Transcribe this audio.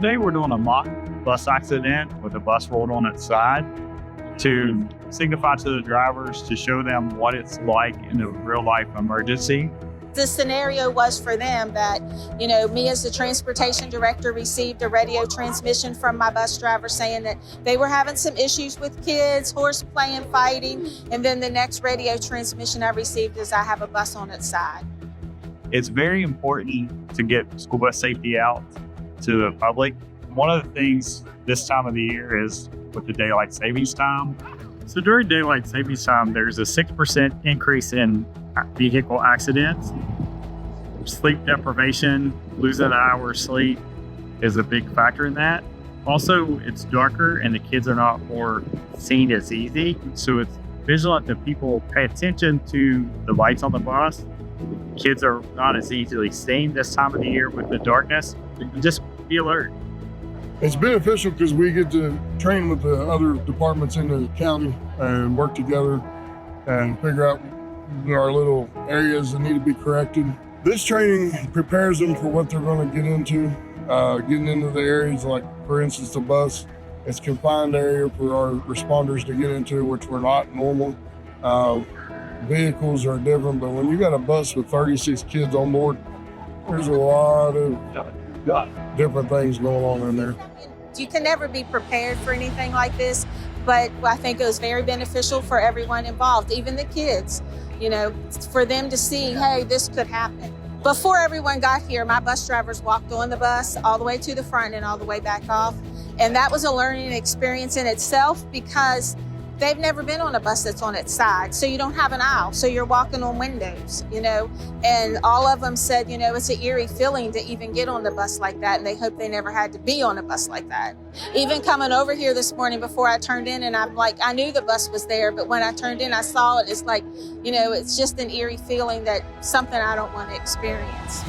Today we're doing a mock bus accident with a bus rolled on its side to signify to the drivers to show them what it's like in a real life emergency. The scenario was for them that, me as the transportation director received a radio transmission from my bus driver saying that they were having some issues with kids, horseplay and fighting. And then the next radio transmission I received is I have a bus on its side. It's very important to get school bus safety out to the public. One of the things this time of the year is with the daylight savings time. So during daylight savings time, there's a 6% increase in vehicle accidents. Sleep deprivation, losing an hour of sleep is a big factor in that. Also, it's darker and the kids are not more seen as easy. So it's vigilant that people pay attention to the lights on the bus. Kids are not as easily seen this time of the year with the darkness. Just be alert. It's beneficial because we get to train with the other departments in the county and work together and figure out our little areas that need to be corrected. This training prepares them for what they're going to get into, getting into the areas like, for instance, the bus. It's a confined area for our responders to get into, which were not normal. Vehicles are different, but when you got a bus with 36 kids on board, there's a lot of different things going on in there. You can never be prepared for anything like this, but I think it was very beneficial for everyone involved, even the kids, for them to see, hey, this could happen. Before everyone got here, my bus drivers walked on the bus all the way to the front and all the way back off. And that was a learning experience in itself because they've never been on a bus that's on its side. So you don't have an aisle. So you're walking on windows, and all of them said, it's an eerie feeling to even get on the bus like that. And they hope they never had to be on a bus like that. Even coming over here this morning before I turned in, and I'm like, I knew the bus was there, but when I turned in, I saw it. It's like, it's just an eerie feeling that something I don't want to experience.